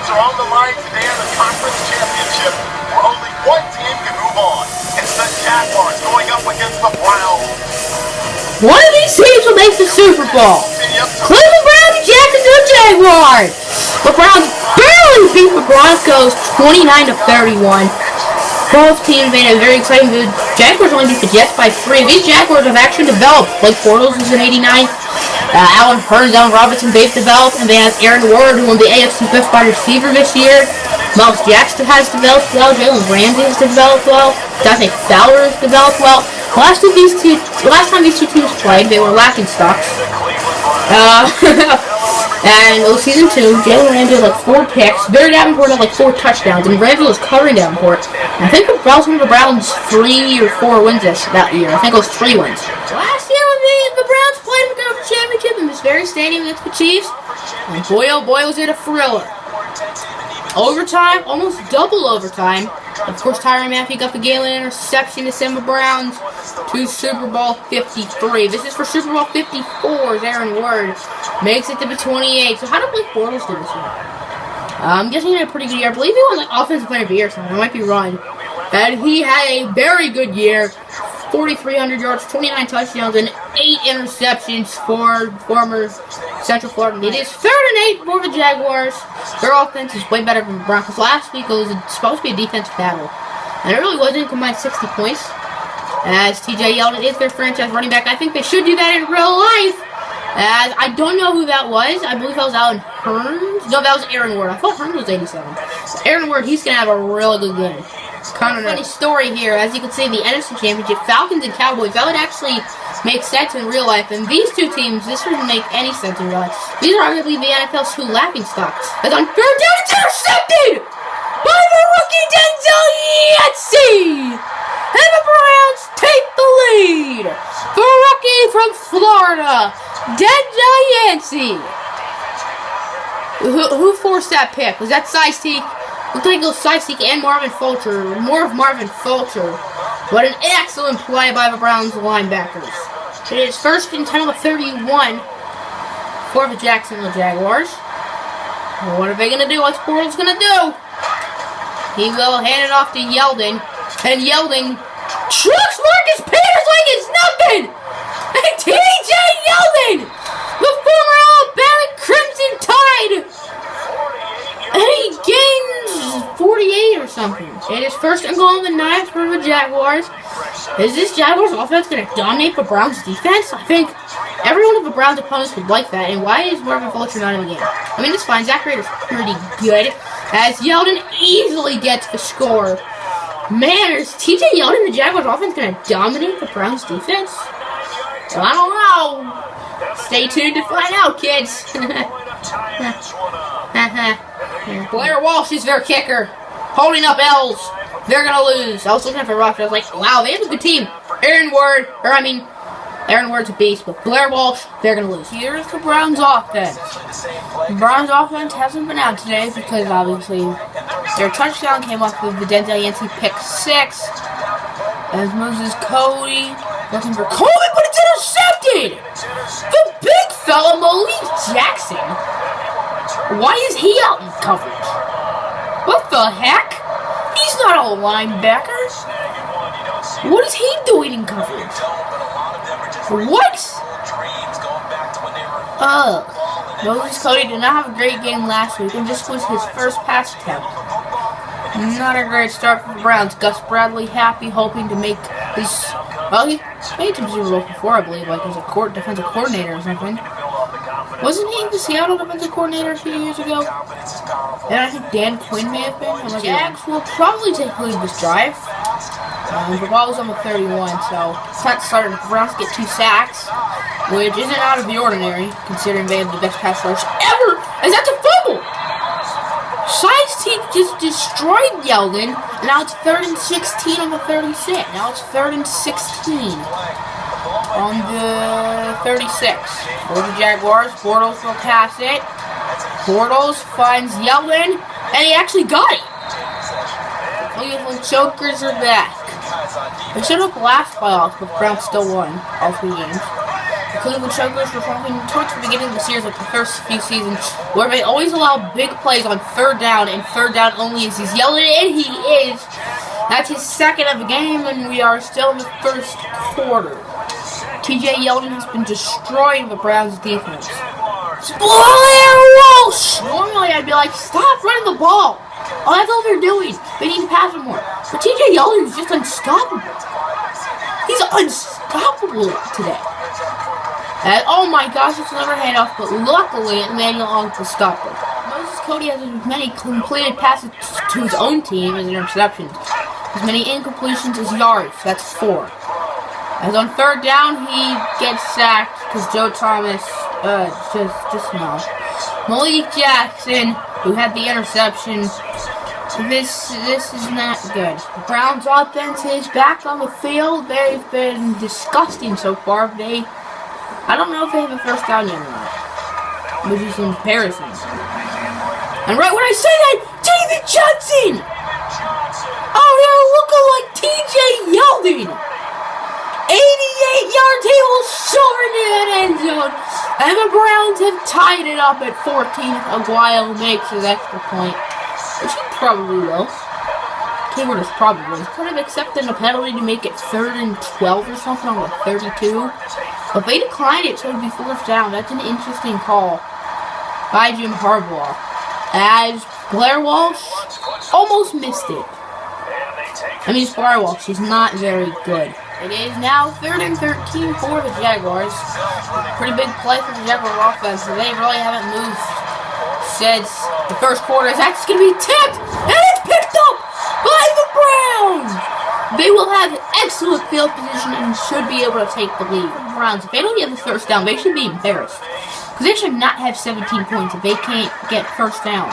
games are on the line today in the conference championship, where only one team can move on. It's the Jaguars going up against the Browns. One of these teams will make the Super Bowl. Cleveland Browns and Jacksonville Jaguars. The Browns barely beat the Broncos 29-31. Both teams made a very exciting good. Jaguars only beat the Jets by 3. These Jaguars have actually developed. Blake Bortles is in '89. Alan Hearns, Allen Robinson, they've developed, and they have Aaron Ward, who won the AFC Best Wide Receiver this year. Miles Jackson has developed well. Jalen Ramsey has developed well. Dante Fowler has developed well. Last time these two teams played, they were laughing stocks. And it was season 2. Jalen Ramsey had like 4 picks. Barry Davenport had like 4 touchdowns, and Ramsey was covering Davenport. And I think the Browns won the Browns 3 or 4 wins that year. I think it was 3 wins. Last year the Browns played for the championship in this very stadium against the Chiefs, and boy oh boy was it a thriller. Overtime, almost double overtime. Of course, Tyrann Mathieu got the game-winning interception to send the Browns to Super Bowl 53. This is for Super Bowl 54, as Aaron Ward makes it to the 28. So how did Blake Bortles do this year? I'm guessing he had a pretty good year. I believe he won like Offensive Player of the Year or something. I might be wrong. And he had a very good year. 4,300 yards, 29 touchdowns, and 8 interceptions for former Central Florida. It is 3rd and 8 for the Jaguars. Their offense is way better than the Broncos. Last week it was supposed to be a defensive battle, and it really wasn't. Combined 60 points. As TJ Yeldon is their franchise running back. I think they should do that in real life. As I don't know who that was. I believe that was Alan Hearns. No, that was Aaron Ward. I thought Hearns was 87. Aaron Ward, he's going to have a really good game. Kind of funny story here. As you can see, the NFC Championship, Falcons and Cowboys, that would actually make sense in real life. And these two teams, this wouldn't make any sense in real life. These are arguably the NFL's 2 laughing stocks. As on 3rd down, it's intercepted by the rookie Denzel Yancey. And the Browns take the lead. The rookie from Florida, Denzel Yancey. Who forced that pick? Was that Sideseek? Looked like it was Sideseek and Marvin Fulcher. More of Marvin Fulcher. What an excellent play by the Browns linebackers. It is 1st and 10 on the 31 for the Jacksonville Jaguars. What are they going to do? What's Bortles going to do? He will hand it off to Yeldon. And Yeldon trucks Marcus Peters like it's nothing! And TJ Yeldon, the former Alabama Crimson Tide, and he gains 48 or something. It is 1st and goal on the 9th for the Jaguars. Is this Jaguars offense going to dominate the Browns defense? I think every one of the Browns opponents would like that. And why is Marvin Fulcher not in the game? I mean, it's fine. Zach Rader's pretty good. As Yeldon easily gets the score. Man, is TJ Yeldon and the Jaguars offense going to dominate the Browns defense? Well, I don't know. Stay tuned to find out, kids. Blair Walsh is their kicker. Holding up L's. They're going to lose. I was looking at the roster. I was like, wow, they have a good team. Aaron Ward's a beast, but Blair Walsh, they're going to lose. Here's the Browns offense. The Browns offense hasn't been out today because obviously their touchdown came off of the Denzel Yancey pick 6. As Moses Cody looking for Coleman, but it's intercepted! The big fella, Malik Jackson. Why is he out in coverage? What the heck? He's not a linebacker. What is he doing in coverage? What? Moses Cody did not have a great game last week, and this was his first pass attempt. Not a great start for the Browns. Gus Bradley happy, hoping to make his... Well, he made some Super Bowl before, I believe, like as a defensive coordinator or something. Wasn't he the Seattle defensive coordinator a few years ago? And I think Dan Quinn may have been. The Jags will probably take the lead this drive. The ball was on the 31, so Hunt started the Browns to get 2 sacks, which isn't out of the ordinary, considering they have the best pass rush ever, and that's a fumble! Sideseek just destroyed Yeldon, and now it's 3rd and 16 on the 36. Now it's 3rd and 16 on the 36. For the Jaguars, Bortles will pass it. Bortles finds Yeldon, and he actually got it! Cleveland Chokers are back. They showed up last playoffs, but the Browns still won all 3 games. The Cleveland chokers were talking towards the beginning of the series, like the first few seasons, where they always allow big plays on third down, and third down only is he's yelling, and he is. That's his second of the game, and we are still in the first quarter. TJ Yeldon has been destroying the Browns' defense. Blair Walsh! Normally I'd be like, stop running the ball. Oh, that's all they're doing. They need to pass it more. But TJ Yeldon is just unstoppable. He's unstoppable today. And, oh my gosh, it's another handoff, but luckily Emmanuel Ong will stop it. Moses Cody has as many completed passes to his own team as interceptions. As many incompletions as yards. That's 4. As on third down, he gets sacked because Joe Thomas, just no. Malik Jackson, who had the interception. This is not good. The Browns' offense is back on the field. They've been disgusting so far. I don't know if they have a first down yet or not, which is embarrassing. And right when I say that, David Johnson! Oh, they're looking like TJ Yeldon! 88 yards, he will soar into that end zone. And the Browns have tied it up at 14. Aguayo makes his extra point, which he probably will. Keyword is probably. Could have accepted a penalty to make it 3rd and 12 or something on the 32. But they declined it, so it would be 4th down. That's an interesting call by Jim Harbaugh. As Blair Walsh almost missed it. I mean, it's Blair Walsh. She's not very good. It is now 3rd and 13 for the Jaguars. Pretty big play for the Jaguar offense. They really haven't moved since the first quarter. That's going to be tipped, and it's picked up by the Browns. They will have excellent field position and should be able to take the lead. The Browns, if they don't get the first down, they should be embarrassed. Because they should not have 17 points if they can't get first down.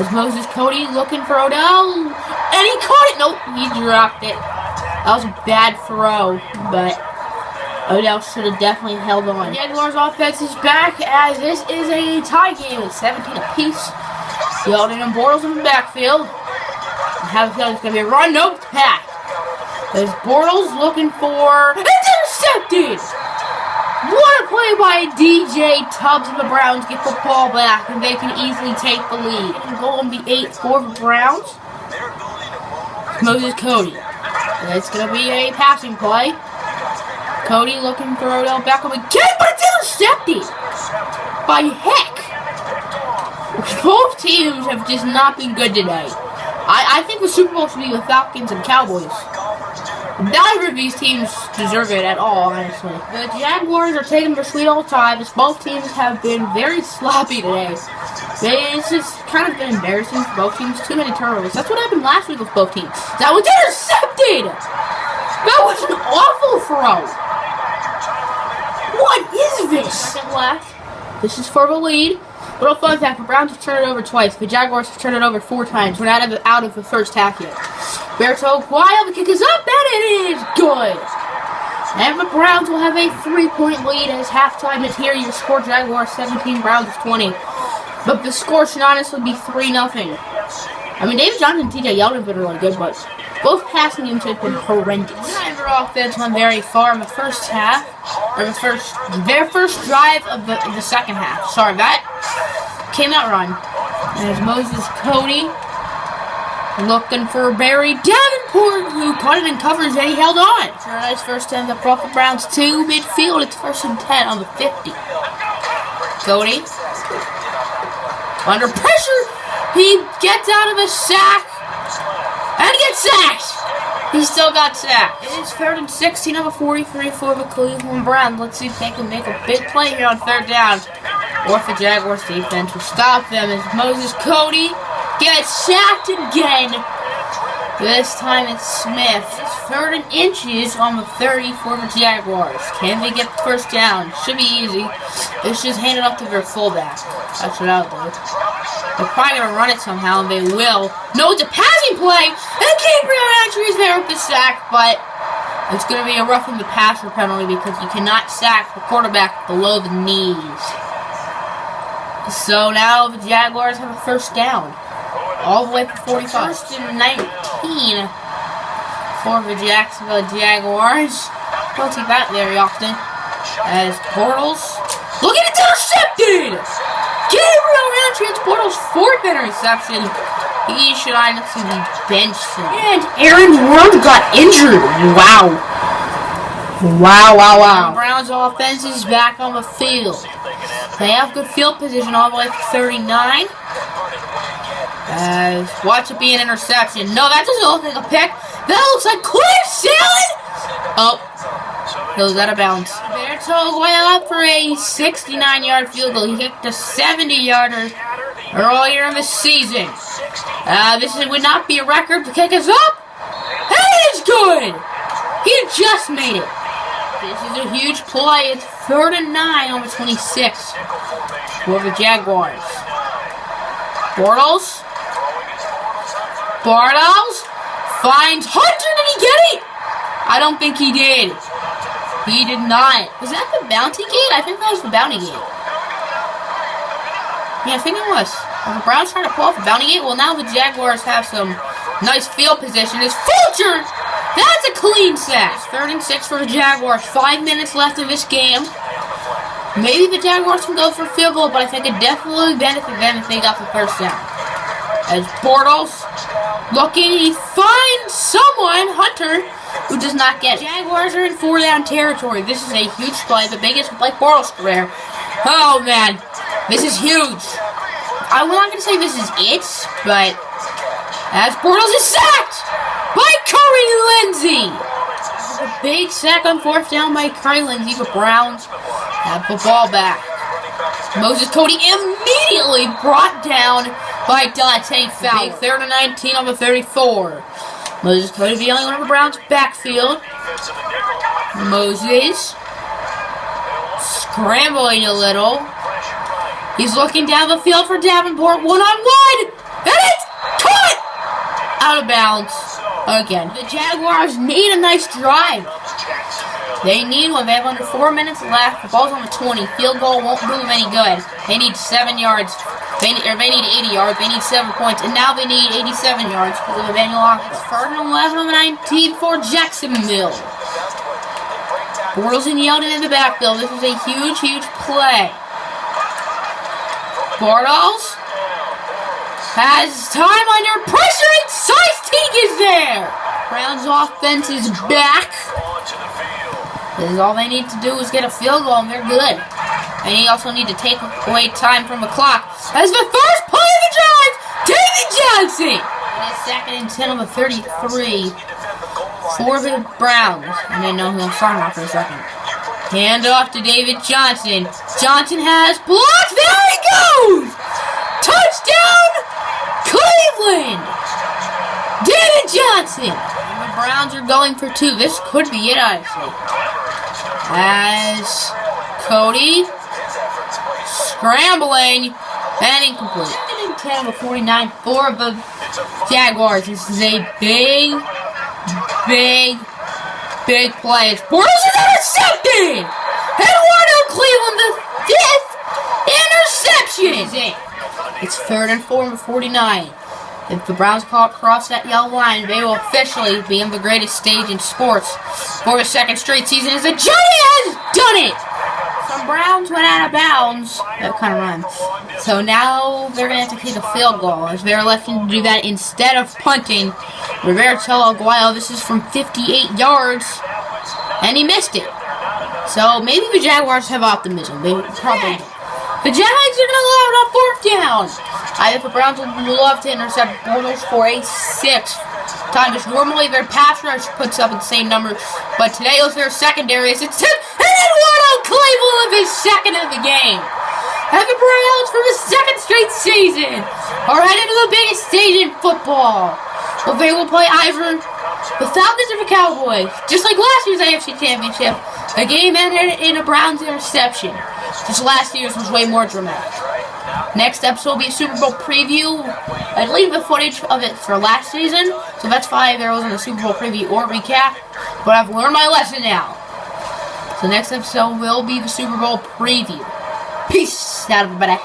As Moses Cody looking for Odell, and he caught it. Nope, he dropped it. That was a bad throw, but Odell should have definitely held on. Jaguars offense is back as this is a tie game at 17 apiece. Yeldon and Bortles in the backfield. I have a feeling it's going to be a run. Nope, pass. There's Bortles looking for... It's intercepted! What a play by DJ Tubbs, and the Browns get the ball back, and they can easily take the lead. And goal on the 8th for the Browns. Moses Cody. And it's going to be a passing play. Cody looking for Odell Beckham again, but it's intercepted! By heck! Both teams have just not been good today. I think the Super Bowl should be the Falcons and Cowboys. Neither of these teams deserve it at all, honestly. The Jaguars are taking their sweet old time as both teams have been very sloppy today. It's just kind of been embarrassing for both teams. Too many turnovers. That's what happened last week with both teams. That was intercepted! That was an awful throw! What is this? Second left. This is for the lead. Little fun fact, the Browns have turned it over twice. The Jaguars have turned it over 4 times. We're not out of the first half yet. Berto Aguayo, the kick is up, and it is good! And the Browns will have a 3-point lead as halftime is here. Your score, Jaguars 17, Browns 20. But the score should honestly be 3-0. I mean, David Johnson and TJ Yeldon have been really good, but both passing games have been horrendous. Neither offense went very far in the first half, or their first drive of the second half. Sorry, that came out run. And there's Moses Cody looking for Barry Davenport, who caught it in coverage and he held on. For a nice first 10, the Buffalo Browns 2 midfield. It's 1st and 10 on the 50. Cody under pressure. He gets out of a sack. And he gets sacked! He still got sacked. It is 3rd and 16 of a 43 for the Cleveland Browns. Let's see if they can make a big play here on 3rd down. Or if the Jaguars defense will stop them as Moses Cody gets sacked again. This time it's Smith. It's 3rd and inches on the 30 for the Jaguars. Can they get the first down? Should be easy. It's just handed off to their fullback. That's what I'll do. They're probably going to run it somehow, and they will. No, it's a passing play! And Gabriel Andrews there with the sack, but it's going to be a roughing the passer penalty because you cannot sack the quarterback below the knees. So now the Jaguars have a first down. All the way to 45. 1st and 19 for the Jacksonville Jaguars. Don't see that very often. As Bortles, look at it, intercepted! Gabriel Ranch's Bortles' fourth interception. He should honestly be benched. And Aaron Ward got injured. Wow. The Browns offense is back on the field. They have good field position all the way to 39. Watch it be an interception. No, that doesn't look like a pick. That looks like clear sailing. Oh. Goes out of bounds. Berto way up for a 69-yard field goal. He kicked a 70-yarder earlier in the season. This would not be a record. The kick is up. And it is good. He just made it. This is a huge play. It's 3rd and 9 on the 26 for the Jaguars. Bortles finds Hunter. Did he get it? I don't think he did. He did not. Was that the bounty gate? I think that was the bounty gate. Yeah, I think it was. Are the Browns trying to pull off the bounty gate? Well, now the Jaguars have some nice field position. It's Fulcher! That's a clean sack. It's 3rd and 6 for the Jaguars. 5 minutes left in this game. Maybe the Jaguars can go for a field goal, but I think it definitely benefit them if they got the first down. As Bortles looking, he finds someone, Hunter, who does not get it. Jaguars are in 4-down territory. This is a huge play, the biggest play Bortles' career. Oh man, this is huge. I'm not going to say this is it, but as Bortles is sacked by Curry Lindsey. A big sack on 4th down by Curry Lindsey. The Browns have the ball back. Moses Cody immediately brought down by Dante Fowler. 3rd and 19 on the 34. Moses Cody dealing with the Browns' backfield. Moses scrambling a little. He's looking down the field for Davenport. 1-on-1! And it's caught! Out of bounds. Again. The Jaguars need a nice drive. They need one. They have under 4 minutes left. The ball's on the 20. Field goal won't do them any good. They need 7 yards. They need 80 yards. They need 7 points. And now they need 87 yards because of Emmanuel Ockers. 3rd and 11 on the 19 for Jacksonville. Bortles and Yeldon in the backfield. This is a huge, huge play. Bortles has time under pressure, and Size Teague is there. Browns offense is back. This is all they need to do is get a field goal, and they're good. And they also need to take away time from the clock. As the first play of the drive, David Johnson. It is 2nd and 10 on the 33 for the Browns. I didn't know who I was talking about for a second. Hand off to David Johnson. Johnson has blocked. There he goes! Touchdown, Cleveland! David Johnson. And the Browns are going for 2. This could be it, honestly. As Cody scrambling and incomplete. 2nd and 10 with 49 for the Jaguars. This is a big play. Bortles is intercepted! And Warner Cleveland, the 5th interception! It's 3rd and 4 with 49. If the Browns cross that yellow line, they will officially be in the greatest stage in sports for the 2nd straight season as the Giants has done it! Some Browns went out of bounds. That kind of rhymes. So now they're going to have to kick a field goal as they're electing to do that instead of punting. Roberto Aguayo, this is from 58 yards, and he missed it. So maybe the Jaguars have optimism. They probably do. The Jags are going to go out on 4th down. I think the Browns would love to intercept Bortles for a 6th time. Just normally their pass rush puts up the same number, but today was their secondary. It's 10, and then Warner Cleveland with his 2nd of the game. And the Browns for the 2nd straight season are headed to the biggest stage in football. Well, they will play either the Falcons or the Cowboys. Just like last year's AFC Championship, the game ended in a Browns interception. Just last year's was way more dramatic. Next episode will be a Super Bowl preview. I leave the footage of it for last season, so that's why there wasn't a Super Bowl preview or recap. But I've learned my lesson now. So next episode will be the Super Bowl preview. Peace out, everybody.